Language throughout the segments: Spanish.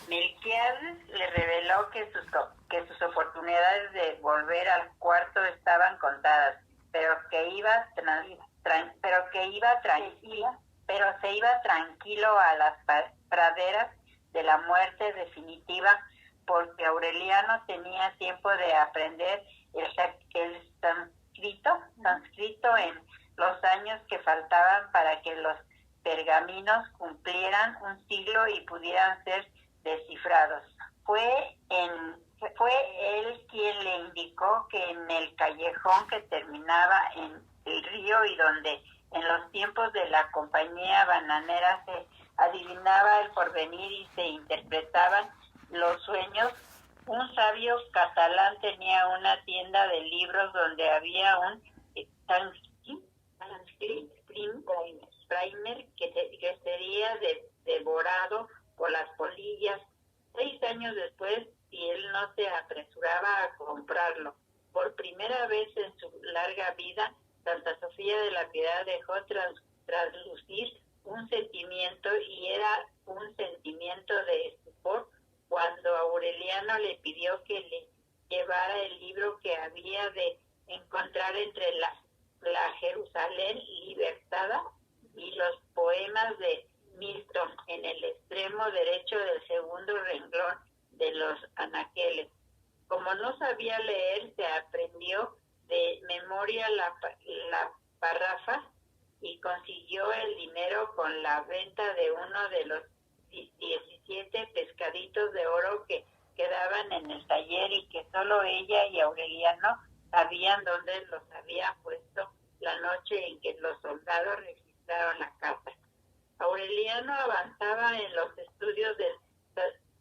Melquiades le reveló que sus oportunidades de volver al cuarto estaban contadas, pero se iba tranquilo a las praderas de la muerte definitiva, porque Aureliano tenía tiempo de aprender el sánscrito en los años que faltaban para que los pergaminos cumplieran un siglo y pudieran ser descifrados. Fue él quien le indicó que en el callejón que terminaba en el río y donde en los tiempos de la compañía bananera se adivinaba el porvenir y se interpretaban los sueños, un sabio catalán tenía una tienda de libros donde había un Sanskrit primer que sería devorado por las polillas. 6 años después, y él no se apresuraba a comprarlo. Por primera vez en su larga vida, Santa Sofía de la Piedad dejó traslucir un sentimiento, y era un sentimiento de estupor, cuando Aureliano le pidió que le llevara el libro que había de encontrar entre la Jerusalén libertada y los poemas de Milton en el extremo derecho del segundo renglón de los anaqueles. Como no sabía leer, se aprendió de memoria la párrafa y consiguió el dinero con la venta de uno de los 17 pescaditos de oro que quedaban en el taller y que solo ella y Aureliano sabían dónde los había puesto la noche en que los soldados registraron la casa. Aureliano avanzaba en los estudios del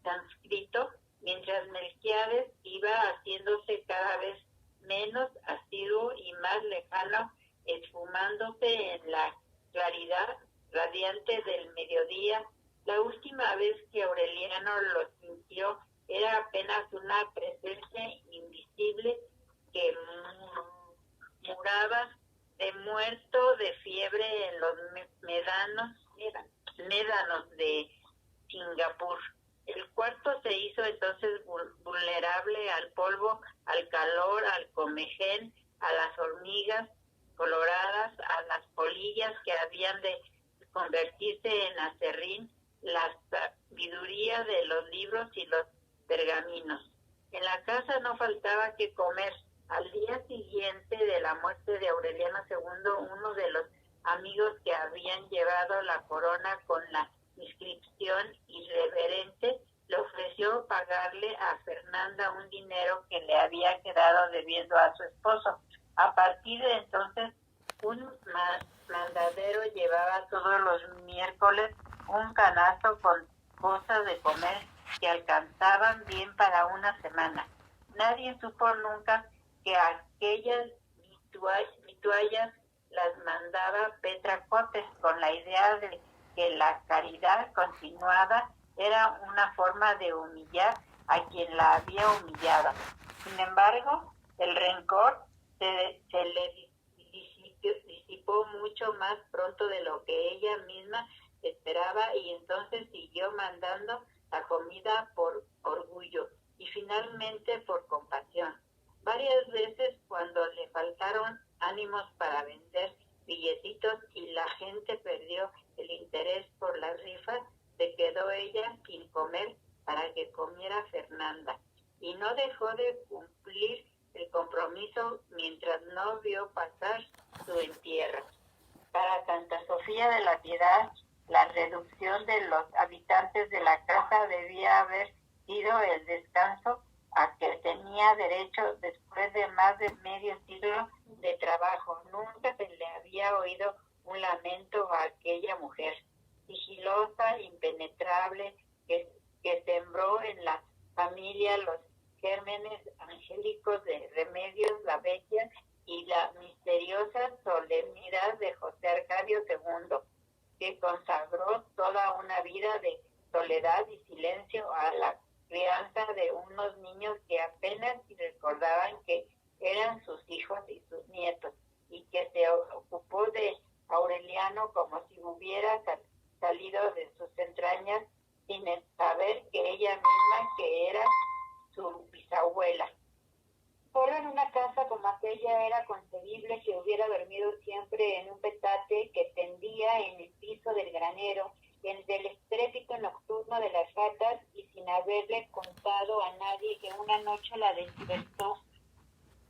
sánscrito, mientras Melquiades iba haciéndose cada vez menos asiduo y más lejano, esfumándose en la claridad radiante del mediodía. La última vez que Aureliano lo sintió era apenas una presencia invisible que muraba de muerto de fiebre en los médanos de Singapur. El cuarto se hizo entonces vulnerable al polvo, al calor, al comején, a las hormigas coloradas, a las polillas que habían de convertirse en acerrín, la sabiduría de los libros y los pergaminos. En la casa no faltaba que comer. Al día siguiente de la muerte de Aureliano II, uno de los amigos que habían llevado la corona con la inscripción irreverente le ofreció pagarle a Fernanda un dinero que le había quedado debiendo a su esposo. A partir de entonces, un mandadero llevaba todos los miércoles un canasto con cosas de comer que alcanzaban bien para una semana. Nadie supo nunca que aquellas vituallas las mandaba Petra Cotes con la idea de que la caridad continuada era una forma de humillar a quien la había humillado. Sin embargo, el rencor se le disipó mucho más pronto de lo que ella misma esperaba, y entonces siguió mandando la comida por orgullo y finalmente por compasión. Varias veces, cuando le faltaron ánimos para vender billetitos y la gente perdió el interés por las rifas, se quedó ella sin comer para que comiera Fernanda, y no dejó de cumplir el compromiso mientras no vio pasar su entierro. Para Santa Sofía de la Piedad, la reducción de los habitantes de la casa debía haber sido el descanso a que tenía derecho después de más de medio siglo de trabajo. Nunca se le había oído un lamento a aquella mujer, sigilosa, impenetrable, que sembró en la familia los gérmenes angélicos de Remedios la Bella y la misteriosa solemnidad de José Arcadio II, que consagró toda una vida de soledad y silencio a la crianza de unos niños que apenas recordaban que eran sus hijos y sus nietos, y que se ocupó de Aureliano como si hubiera salido de sus entrañas, sin saber que ella misma que era su bisabuela. Solo en una casa como aquella era concebible que hubiera dormido siempre en un petate que tendía en el piso del granero, entre el estrépito nocturno de las ratas y sin haberle contado a nadie que una noche la despertó.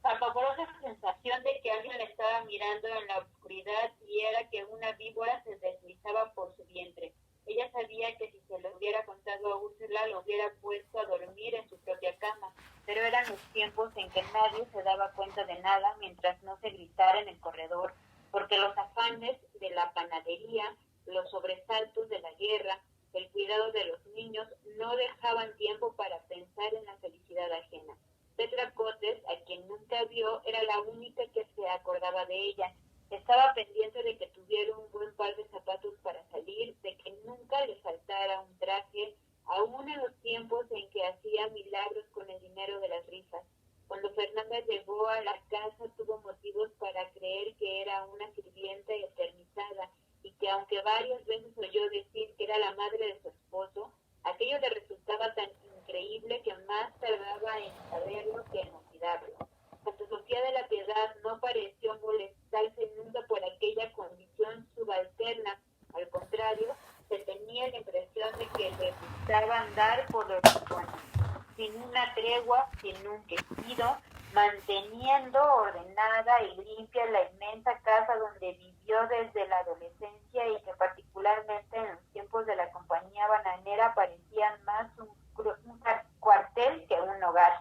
La pavorosa sensación de que alguien la estaba mirando en la oscuridad y era que una víbora se deslizaba por su vientre. Ella sabía que si se lo hubiera contado a Úrsula, lo hubiera puesto a dormir en su propia cama, pero eran los tiempos en que nadie se daba cuenta de nada mientras no se gritara en el corredor, porque los afanes de la panadería, los sobresaltos de la guerra, el cuidado de los niños no dejaban tiempo para pensar en la felicidad ajena. Petra Cotes, a quien nunca vio, era la única que se acordaba de ella. Estaba pendiente de que tuviera un buen par de zapatos para salir, de que nunca le faltara un traje, aún en los tiempos en que hacía milagros con el dinero de las rifas. Cuando Fernanda llegó a la casa, tuvo motivos para creer que era una sirvienta eternizada y que aunque varias veces oyó decir que era la madre de su esposo, aquello le resultaba tan increíble que más tardaba en saberlo que en olvidarlo. Santa Sofía de la Piedad no pareció molestarse nunca por aquella condición subalterna. Al contrario, se tenía la impresión de que le gustaba andar por los rincones, sin una tregua, sin un quejido, manteniendo ordenada y limpia la inmensa casa donde vivió desde la adolescencia y que particularmente en los tiempos de la compañía bananera parecía más un cuartel que un hogar.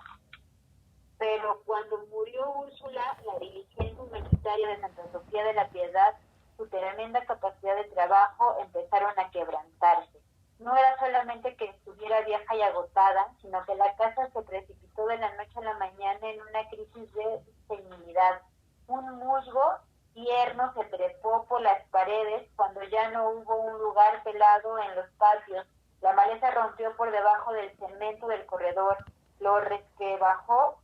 Pero cuando murió Úrsula, la dirigencia humanitaria de Santa Sofía de la Piedad, su tremenda capacidad de trabajo empezaron a quebrantarse. No era solamente que estuviera vieja y agotada, sino que la casa se precipitó de la noche a la mañana en una crisis de senilidad. Un musgo tierno se trepó por las paredes cuando ya no hubo un lugar pelado en los patios. La maleza rompió por debajo del cemento del corredor, lo resquebrajó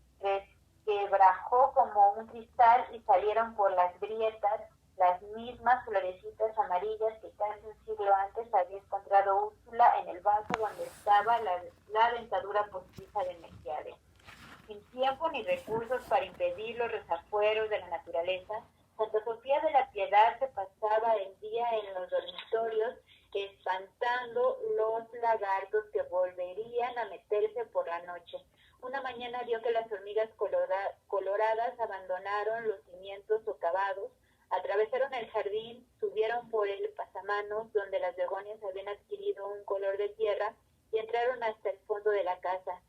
como un cristal y salieron por las grietas las mismas florecitas amarillas que casi un siglo antes había encontrado Úrsula en el vaso donde estaba la dentadura postiza de Melquiades. Sin tiempo ni recursos para impedir los desafueros de la naturaleza, Santa Sofía de la Piedad se pasaba el día en los dormitorios espantando los lagartos que volverían a meterse por la noche. Una mañana vio que las hormigas coloradas abandonaron los cimientos socavados, atravesaron el jardín, subieron por el pasamanos donde las begonias habían adquirido un color de tierra y entraron hasta el fondo de la casa.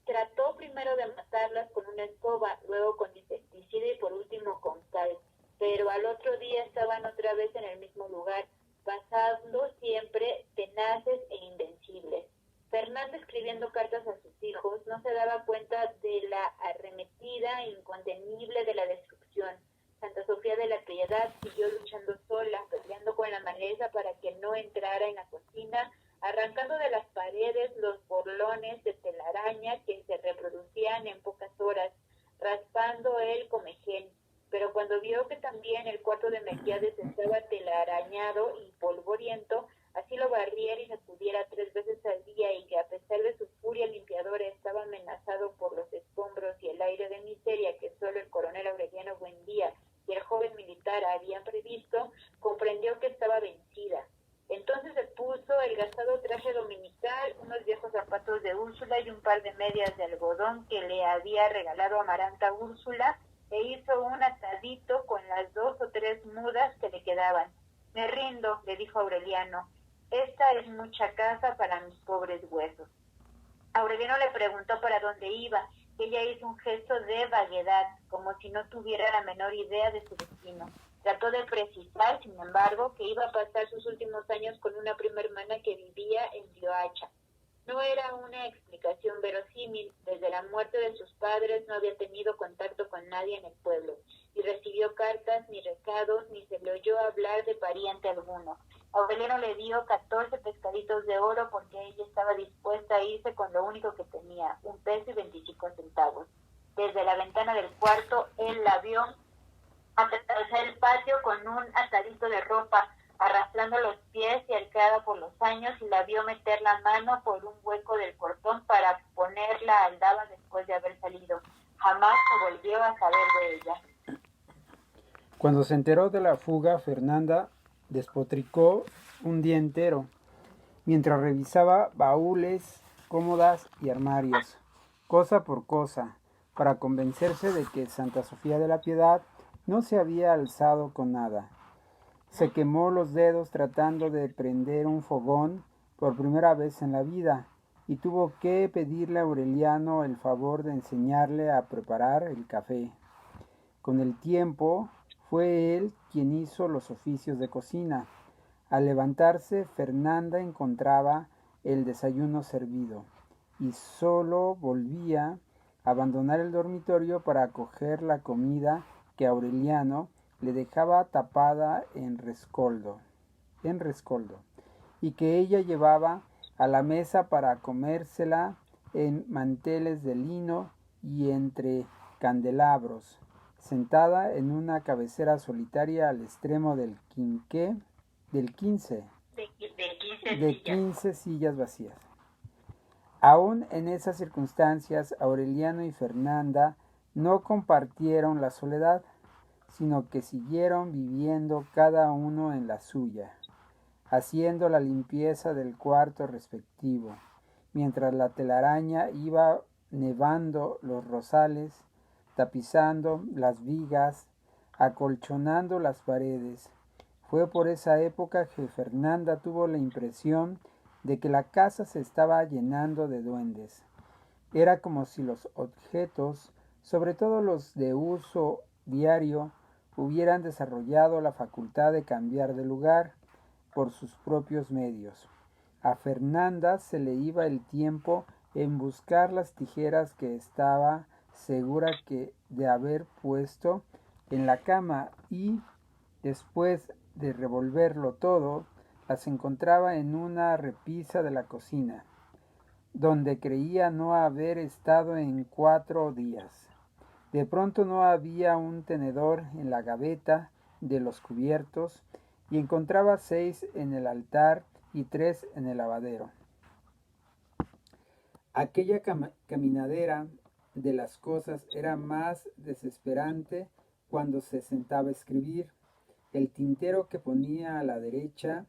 Trató primero de matarlas con una escoba, luego con insecticida y por último con cal, pero al otro día estaban otra vez en el mismo lugar, pasando siempre tenaces e invencibles. Fernanda, escribiendo cartas a sus hijos, no se daba cuenta de la arremetida incontenible de la destrucción. Santa Sofía de la Piedad siguió luchando sola, peleando con la maleza para que no entrara en la cocina, arrancando de las paredes los borlones de telaraña que se reproducían en pocas horas, raspando el comején. Pero cuando vio que también el cuarto de Melquiades estaba telarañado y polvoriento, así lo barriera y sacudiera 3 veces al día y que a pesar de su furia limpiadora estaba amenazado por los escombros y el aire de miseria que solo el coronel Aureliano Buendía y el joven militar habían previsto, comprendió que estaba vencida. Entonces se puso el gastado traje dominical, unos viejos zapatos de Úrsula y un par de medias de algodón que le había regalado Amaranta Úrsula, e hizo un atadito con las 2 o 3 mudas que le quedaban. Me rindo, le dijo Aureliano. Esta es mucha casa para mis pobres huesos. Aureliano le preguntó para dónde iba. Ella hizo un gesto de vaguedad, como si no tuviera la menor idea de su destino. Trató de precisar, sin embargo, que iba a pasar sus últimos años con una prima hermana que vivía en Riohacha. No era una explicación verosímil. Desde la muerte de sus padres no había tenido contacto con nadie en el pueblo, ni recibió cartas, ni recados, ni se le oyó hablar de pariente alguno. Aureliano le dio 14 pescaditos de oro porque ella estaba dispuesta a irse con lo único que tenía, 1 peso y 25 centavos. Desde la ventana del cuarto, él la vio atravesar el patio con un atadito de ropa, arrastrando los pies y arqueada por los años, y la vio meter la mano por un hueco del portón para poner la aldaba después de haber salido. Jamás se volvió a saber de ella. Cuando se enteró de la fuga, Fernanda despotricó un día entero, mientras revisaba baúles, cómodas y armarios, cosa por cosa, para convencerse de que Santa Sofía de la Piedad no se había alzado con nada. Se quemó los dedos tratando de prender un fogón por primera vez en la vida y tuvo que pedirle a Aureliano el favor de enseñarle a preparar el café. Con el tiempo fue él quien hizo los oficios de cocina. Al levantarse, Fernanda encontraba el desayuno servido y solo volvía a abandonar el dormitorio para coger la comida que Aureliano le dejaba tapada en rescoldo, y que ella llevaba a la mesa para comérsela en manteles de lino y entre candelabros, sentada en una cabecera solitaria al extremo del de 15 sillas vacías. Aún en esas circunstancias, Aureliano y Fernanda no compartieron la soledad, sino que siguieron viviendo cada uno en la suya, haciendo la limpieza del cuarto respectivo, mientras la telaraña iba nevando los rosales, tapizando las vigas, acolchonando las paredes. Fue por esa época que Fernanda tuvo la impresión de que la casa se estaba llenando de duendes. Era como si los objetos, sobre todo los de uso diario, hubieran desarrollado la facultad de cambiar de lugar por sus propios medios. A Fernanda se le iba el tiempo en buscar las tijeras que estaba segura de haber puesto en la cama y, después de revolverlo todo, las encontraba en una repisa de la cocina, donde creía no haber estado en 4 días. De pronto no había un tenedor en la gaveta de los cubiertos y encontraba 6 en el altar y 3 en el lavadero. Aquella caminadera de las cosas era más desesperante cuando se sentaba a escribir. El tintero que ponía a la derecha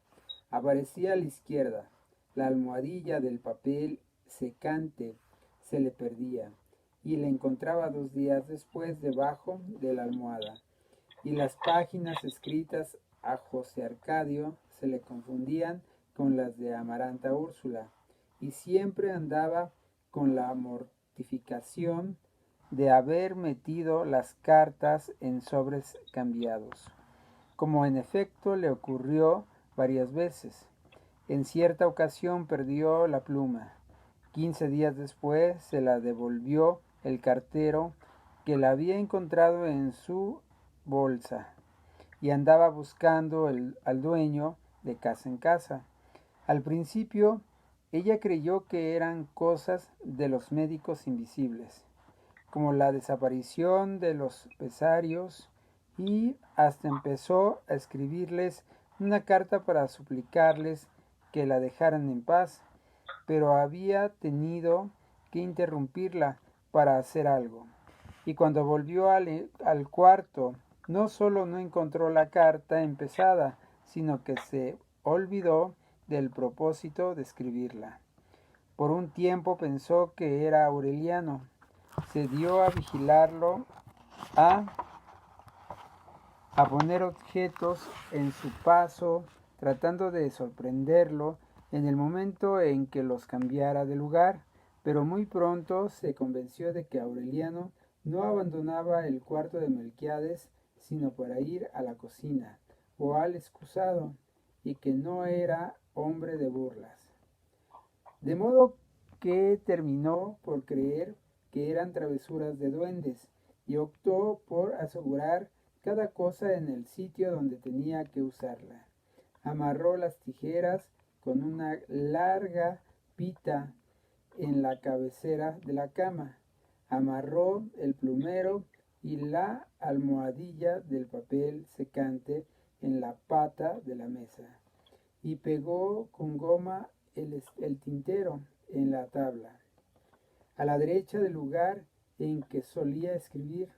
aparecía a la izquierda. La almohadilla del papel secante se le perdía y la encontraba 2 días después debajo de la almohada. Y las páginas escritas a José Arcadio se le confundían con las de Amaranta Úrsula, y siempre andaba con la mortificación de haber metido las cartas en sobres cambiados, como en efecto le ocurrió varias veces. En cierta ocasión perdió la pluma. 15 días después se la devolvió el cartero, que la había encontrado en su bolsa y andaba buscando al dueño de casa en casa. Al principio ella creyó que eran cosas de los médicos invisibles, como la desaparición de los pesarios, y hasta empezó a escribirles una carta para suplicarles que la dejaran en paz, pero había tenido que interrumpirla para hacer algo. Y cuando volvió al cuarto, no solo no encontró la carta empezada, sino que se olvidó del propósito de escribirla. Por un tiempo pensó que era Aureliano. Se dio a vigilarlo, a poner objetos en su paso, tratando de sorprenderlo en el momento en que los cambiara de lugar, pero muy pronto se convenció de que Aureliano no abandonaba el cuarto de Melquiades sino para ir a la cocina o al excusado, y que no era hombre de burlas. De modo que terminó por creer que eran travesuras de duendes y optó por asegurar cada cosa en el sitio donde tenía que usarla. Amarró las tijeras con una larga pita en la cabecera de la cama. Amarró el plumero y la almohadilla del papel secante en la pata de la mesa y pegó con goma el tintero en la tabla, a la derecha del lugar en que solía escribir.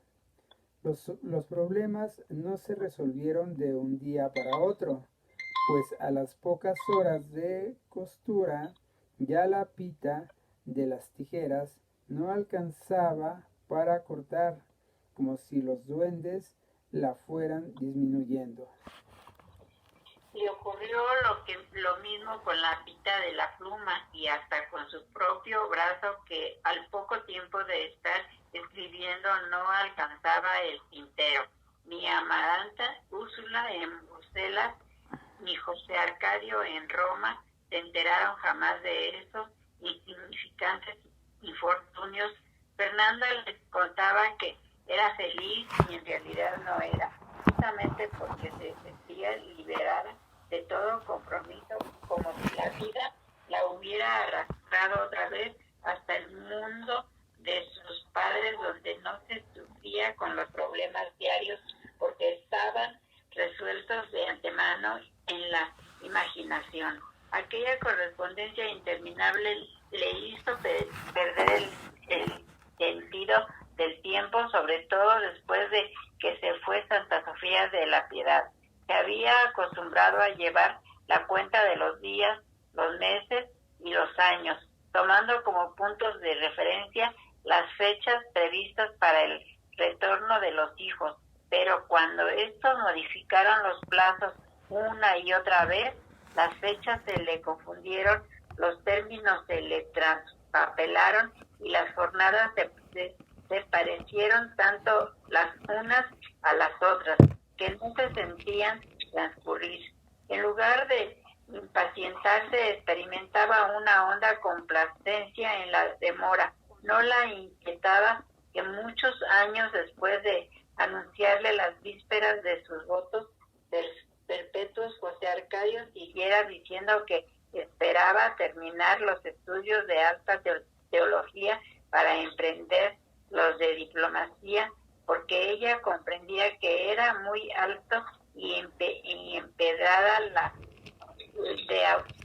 Los problemas no se resolvieron de un día para otro, pues a las pocas horas de costura ya la pita de las tijeras no alcanzaba para cortar, como si los duendes la fueran disminuyendo. Le ocurrió lo mismo con la pita de la pluma y hasta con su propio brazo, que al poco tiempo de estar escribiendo no alcanzaba el tintero. Ni Amaranta Úrsula en Bruselas ni José Arcadio en Roma se enteraron jamás de esos insignificantes infortunios. Fernanda les contaba que era feliz y en realidad no era, justamente porque se sentía liberada de todo compromiso, como si la vida la hubiera arrastrado otra vez hasta el mundo de sus padres, donde no se sufría con los problemas diarios porque estaban resueltos de antemano en la imaginación. Aquella correspondencia interminable le hizo perder el sentido del tiempo, sobre todo después de que se fue Santa Sofía de la Piedad. Se había acostumbrado a llevar la cuenta de los días, los meses y los años, tomando como puntos de referencia las fechas previstas para el retorno de los hijos. Pero cuando estos modificaron los plazos una y otra vez, las fechas se le confundieron, los términos se le traspapelaron y las jornadas se parecieron tanto las unas a las otras, que no se sentían transcurrir. En lugar de impacientarse, experimentaba una honda complacencia en la demora. No la inquietaba que muchos años después de anunciarle las vísperas de sus votos perpetuos, José Arcadio siguiera diciendo que esperaba terminar los estudios de alta teología para emprender los de diplomacia, porque ella comprendía que era muy alto y empedrada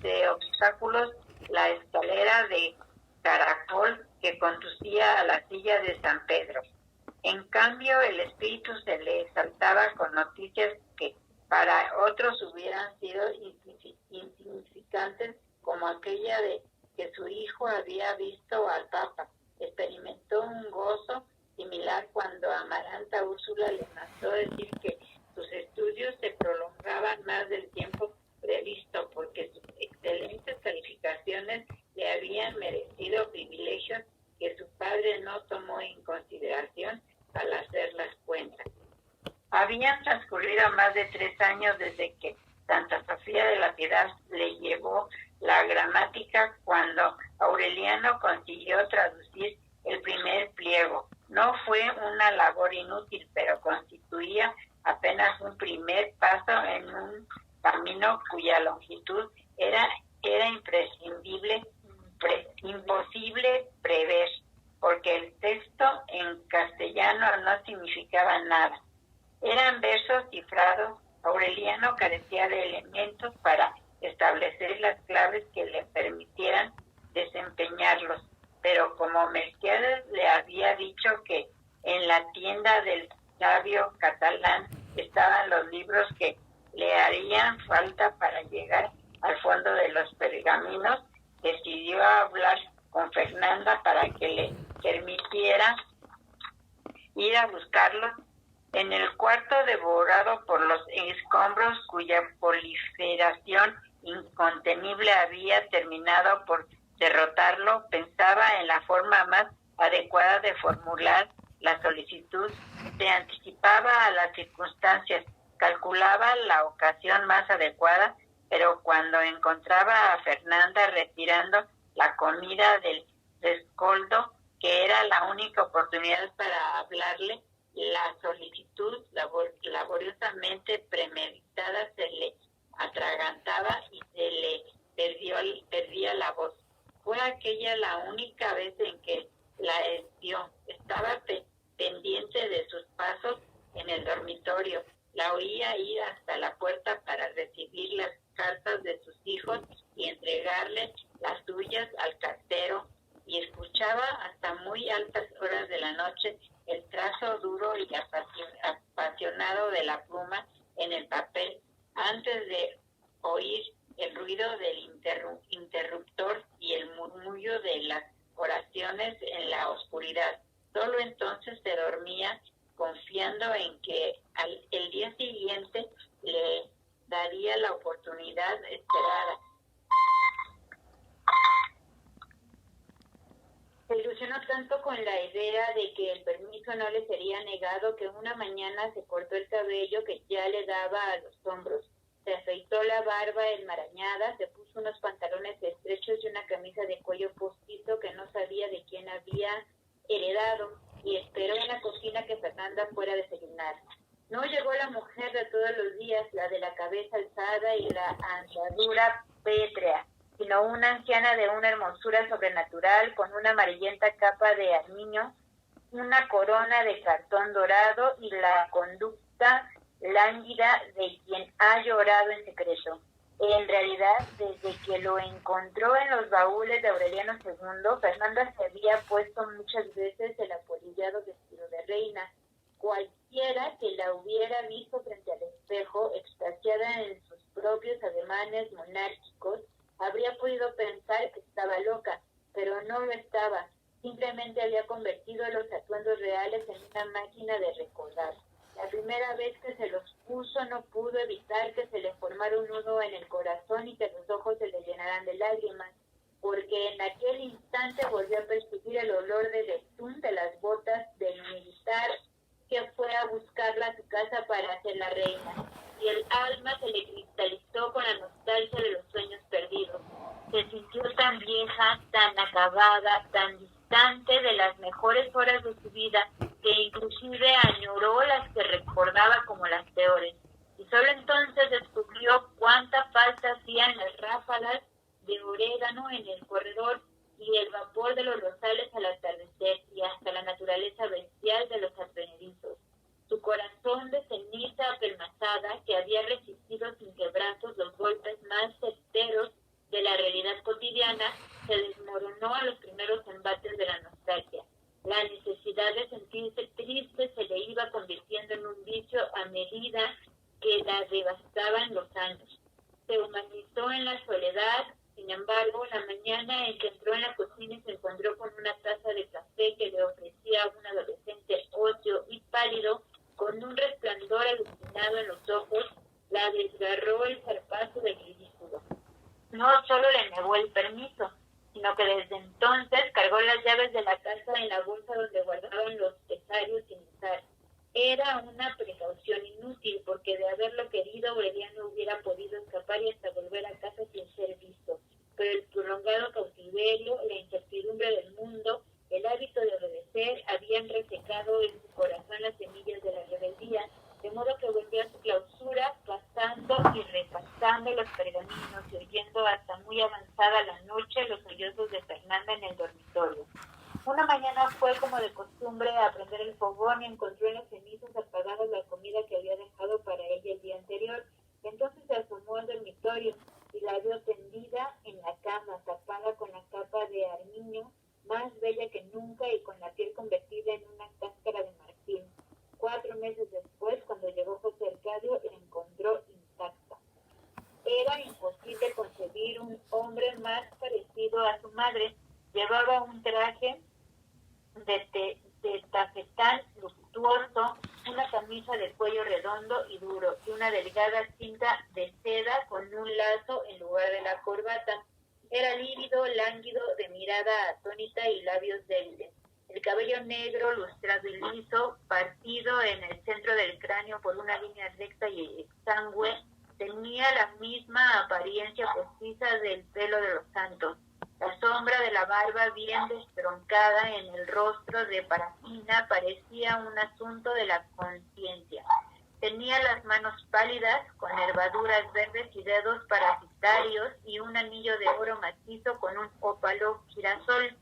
de obstáculos la escalera de caracol que conducía a la silla de San Pedro. En cambio, el espíritu se le exaltaba con noticias que para otros hubieran sido insignificantes, como aquella de que su hijo había visto al Papa. Experimentó un gozo similar cuando Amaranta Úrsula le mandó decir que sus estudios se prolongaban más del tiempo previsto, porque sus excelentes calificaciones le habían merecido privilegios que su padre no tomó en consideración al hacer las cuentas. Habían transcurrido más de 3 años desde que Santa Sofía de la Piedad le llevó la gramática, cuando Aureliano consiguió traducir el primer pliego. No fue una labor inútil, pero constituía apenas un primer paso en un camino cuya longitud era imposible prever, porque el texto en castellano no significaba nada. Eran versos cifrados. Aureliano carecía de elementos para establecer las claves que le permitieran desempeñarlos, pero como Melquiades le había dicho que en la tienda del sabio catalán estaban los libros que le harían falta para llegar al fondo de los pergaminos, decidió hablar con Fernanda para que le permitiera ir a buscarlos en el cuarto devorado por los escombros, cuya proliferación incontenible había terminado por derrotarlo. Pensaba en la forma más adecuada de formular la solicitud, se anticipaba a las circunstancias, calculaba la ocasión más adecuada, pero cuando encontraba a Fernanda retirando la comida del rescoldo, que era la única oportunidad para hablarle, la solicitud laboriosamente premeditada se le atragantaba y se le perdía la voz. Fue aquella la única vez en que la espió. Estaba pendiente de sus pasos en el dormitorio. La oía ir hasta la puerta suyas al cartero y escuchaba hasta muy altas horas de la noche el trazo duro y apasionado de la pluma en el papel antes de oír el ruido del interruptor y el murmullo de las oraciones en la oscuridad. Solo entonces se dormía, confiando en que el día siguiente le daría la oportunidad esperada. Se ilusionó tanto con la idea de que el permiso no le sería negado que una mañana se cortó el cabello que ya le daba a los hombros. Se afeitó la barba enmarañada, se puso unos pantalones estrechos y una camisa de cuello postizo que no sabía de quién había heredado, y esperó en la cocina que Fernanda fuera a desayunar. No llegó la mujer de todos los días, la de la cabeza alzada y la andadura pétrea, sino una anciana de una hermosura sobrenatural, con una amarillenta capa de armiño, una corona de cartón dorado y la conducta lánguida de quien ha llorado en secreto. En realidad, desde que lo encontró en los baúles de Aureliano II, Fernanda se había puesto muchas veces el apolillado vestido de reina. Cualquiera que la hubiera visto frente al espejo, extasiada en sus propios ademanes monárquicos, habría podido pensar que estaba loca, pero no lo estaba. Simplemente había convertido los atuendos reales en una máquina de recordar. La primera vez que se los puso no pudo evitar que se le formara un nudo en el corazón y que los ojos se le llenaran de lágrimas, porque en aquel instante volvió a percibir el olor de betún de las botas del militar que fue a buscarla a su casa para hacerla reina, y el alma se le cristalizó con la nostalgia de los sueños perdidos. Se sintió tan vieja, tan acabada, tan distante de las mejores horas de su vida, que inclusive añoró las que recordaba como las peores. Y solo entonces descubrió cuánta falta hacían las ráfagas de orégano en el corredor y el vapor de los rosales al atardecer, y hasta la naturaleza bestial de los advenedizos. Su corazón de ceniza apelmazada, que había resistido sin quebrantos los golpes más certeros de la realidad cotidiana, se desmoronó a los primeros embates de la nostalgia. La necesidad de sentirse triste se le iba convirtiendo en un vicio a medida que la devastaban los años. Se humanizó en la soledad. Sin embargo, la mañana en que entró en la cocina y se encontró con una taza de café que le ofrecía un adolescente óseo y pálido, con un resplandor alucinado en los ojos, la desgarró el zarpazo del ridículo. No solo le negó el permiso, sino que desde entonces cargó las llaves de la casa en la bolsa donde guardaban los pesarios sin usar. Era una precaución inútil, porque de haberlo querido, Aureliano hubiera podido escapar y hasta volver a casa sin ser visto. Pero el prolongado cautiverio, la incertidumbre del mundo, el hábito de obedecer, habían resecado en su corazón las semillas de la rebeldía, de modo que volvió a su clausura, pasando y repasando los pergaminos y oyendo hasta muy avanzada la noche los sollozos de Fernanda en el dormitorio. Una mañana fue, como de costumbre, a prender el fogón y encontró en las cenizas apagadas la comida que había dejado para ella el día anterior. Entonces se asomó al dormitorio y la vio tendida en la cama, tapada con la capa de armiño, más bella que nunca y con la piel convertida en una cáscara de marfil. 4 meses después, cuando llegó José Arcadio, la encontró intacta. Era imposible concebir un hombre más parecido a su madre. Llevaba un traje de tafetán luctuoso, una camisa de cuello redondo y duro, y una delgada cinta de seda con un lazo en lugar de la corbata. Era lívido, lánguido, de mirada atónita y labios débiles. El cabello negro, lustrado y liso, partido en el centro del cráneo por una línea recta y exangüe, tenía la misma apariencia postiza del pelo de los santos. La sombra de la barba bien destroncada en el rostro de parafina parecía un asunto de la conciencia. Tenía las manos pálidas, con nervaduras verdes y dedos parasitarios, y un anillo de oro macizo con un ópalo girasol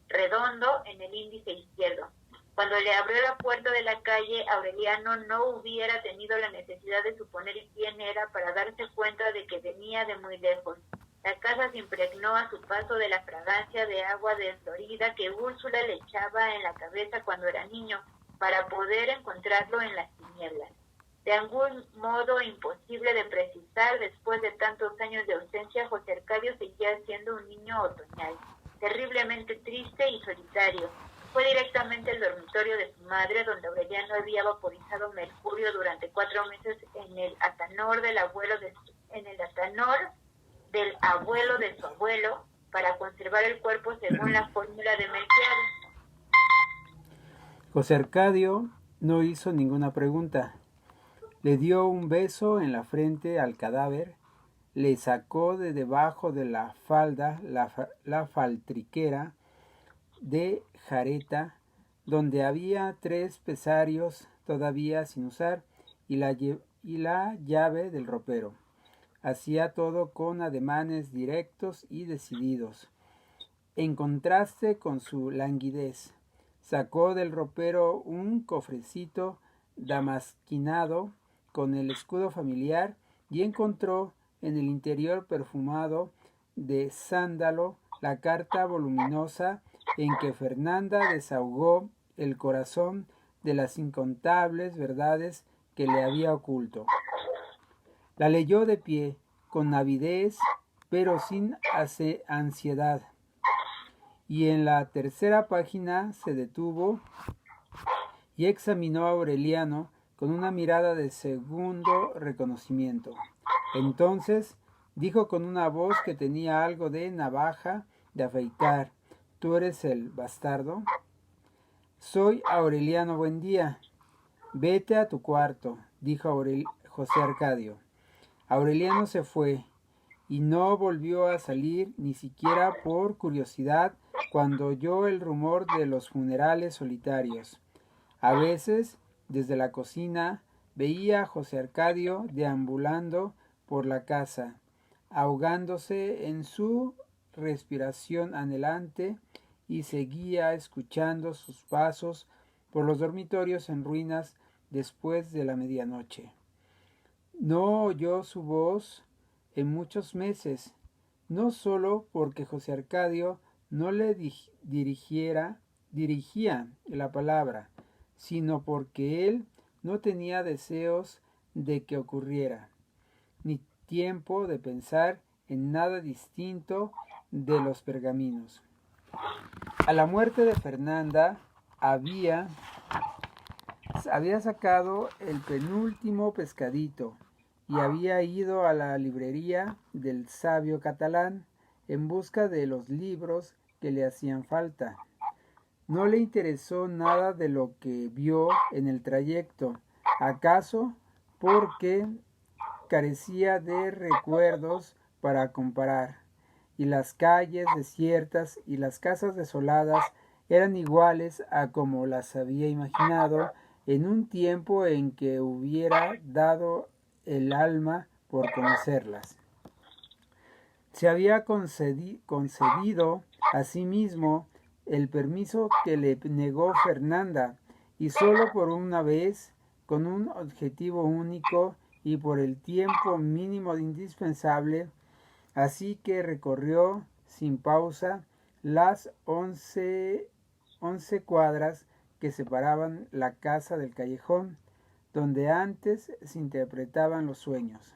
redondo en el índice izquierdo. Cuando le abrió la puerta de la calle, Aureliano no hubiera tenido la necesidad de suponer quién era para darse cuenta de que venía de muy lejos. La casa se impregnó a su paso de la fragancia de agua desdorida que Úrsula le echaba en la cabeza cuando era niño, para poder encontrarlo en las tinieblas. De algún modo imposible de precisar, después de tantos años de ausencia, José Arcadio seguía siendo un niño otoñal, terriblemente triste y solitario. Fue directamente al dormitorio de su madre, donde Aureliano había vaporizado mercurio durante 4 meses en el atanor del abuelo de su abuelo, para conservar el cuerpo según la fórmula de Melquiades. José Arcadio no hizo ninguna pregunta. Le dio un beso en la frente al cadáver, le sacó de debajo de la falda la faltriquera de jareta, donde había 3 pesarios todavía sin usar, y la llave del ropero. Hacía todo con ademanes directos y decididos, en contraste con su languidez. Sacó del ropero un cofrecito damasquinado con el escudo familiar y encontró en el interior perfumado de sándalo la carta voluminosa en que Fernanda desahogó el corazón de las incontables verdades que le había oculto. La leyó de pie, con avidez, pero sin ansiedad, y en la tercera página se detuvo y examinó a Aureliano con una mirada de segundo reconocimiento. Entonces dijo con una voz que tenía algo de navaja de afeitar: ¿Tú eres el bastardo? Soy Aureliano Buendía. Vete a tu cuarto, dijo José Arcadio. Aureliano se fue y no volvió a salir ni siquiera por curiosidad cuando oyó el rumor de los funerales solitarios. A veces, desde la cocina, veía a José Arcadio deambulando por la casa, ahogándose en su respiración anhelante, y seguía escuchando sus pasos por los dormitorios en ruinas después de la medianoche. No oyó su voz en muchos meses, no solo porque José Arcadio no le dirigía la palabra, sino porque él no tenía deseos de que ocurriera, ni tiempo de pensar en nada distinto de los pergaminos. A la muerte de Fernanda había sacado el penúltimo pescadito y había ido a la librería del sabio catalán en busca de los libros que le hacían falta. No le interesó nada de lo que vio en el trayecto, acaso porque carecía de recuerdos para comparar, y las calles desiertas y las casas desoladas eran iguales a como las había imaginado en un tiempo en que hubiera dado el alma por conocerlas. Se había concedido a sí mismo el permiso que le negó Fernanda, y solo por una vez, con un objetivo único y por el tiempo mínimo indispensable, así que recorrió sin pausa las 11 cuadras que separaban la casa del callejón donde antes se interpretaban los sueños,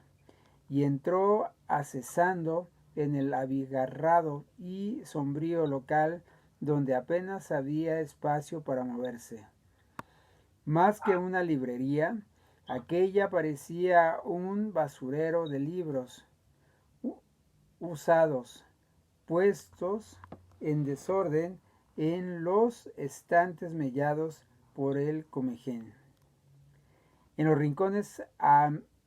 y entró accesando en el abigarrado y sombrío local donde apenas había espacio para moverse. Más que una librería, aquella parecía un basurero de libros usados, puestos en desorden en los estantes mellados por el comején. En los rincones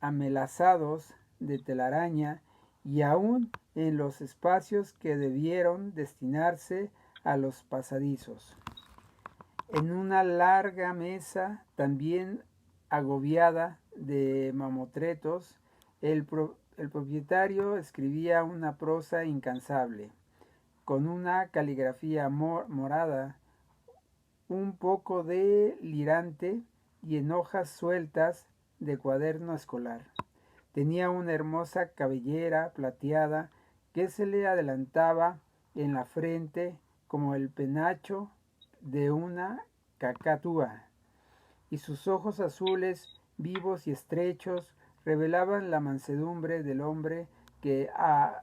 amelazados de telaraña, y aún en los espacios que debieron destinarse a los pasadizos. En una larga mesa, también agobiada de mamotretos, el propietario escribía una prosa incansable, con una caligrafía morada, un poco delirante y en hojas sueltas de cuaderno escolar. Tenía una hermosa cabellera plateada que se le adelantaba en la frente como el penacho de una cacatúa, y sus ojos azules, vivos y estrechos, revelaban la mansedumbre del hombre que ha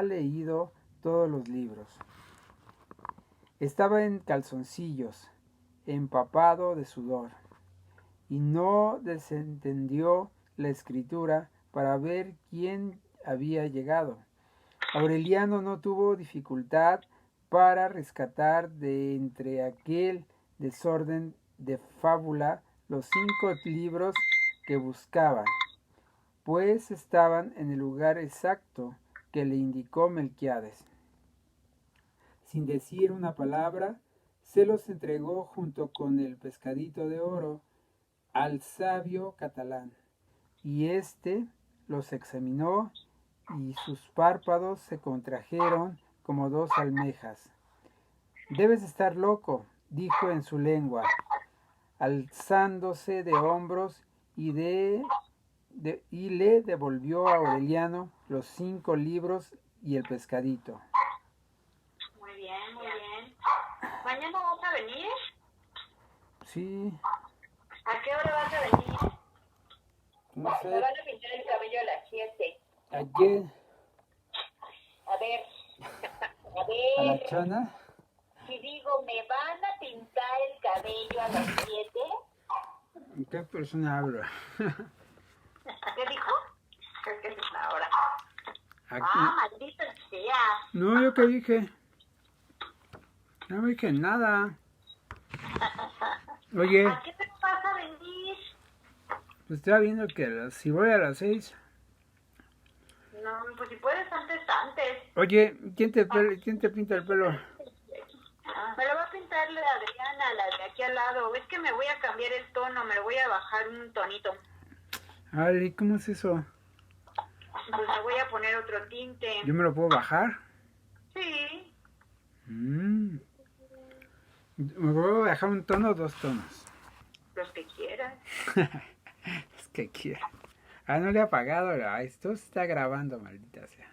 leído todos los libros. Estaba en calzoncillos, empapado de sudor, y no desentendió la escritura para ver quién había llegado. Aureliano no tuvo dificultad para rescatar de entre aquel desorden de fábula los 5 libros que buscaba, pues estaban en el lugar exacto que le indicó Melquiades. Sin decir una palabra, se los entregó junto con el pescadito de oro al sabio catalán, y éste los examinó y sus párpados se contrajeron como 2 almejas. «Debes estar loco», dijo en su lengua, alzándose de hombros, y le devolvió a Aureliano los 5 libros y el pescadito. Muy bien, muy bien. ¿Mañana vas a venir? Sí. ¿A qué hora vas a venir? No sé. Me van a pintar el cabello a las 7. ¿Ayer? A ver. ¿A la chana? Si digo, ¿me van a pintar el cabello a las 7? ¿Qué persona habla? ¿Qué dijo? Creo que es una hora. Aquí. Maldito sea. No, ¿yo qué dije? No dije nada. Oye, ¿A qué hora vas a venir? pues estaba viendo que si voy a las 6. No, pues si puedes antes. Oye, ¿quién te pinta el pelo? Me lo va a pintar la Adriana, la de aquí al lado. Es que me voy a cambiar el tono, me lo voy a bajar un tonito. Ay, ¿cómo es eso? Pues me voy a poner otro tinte. ¿Yo me lo puedo bajar? Sí. ¿Me puedo bajar un tono o 2 tonos? Los que quieras. Es que quiero. No le he apagado. Esto se está grabando, maldita sea.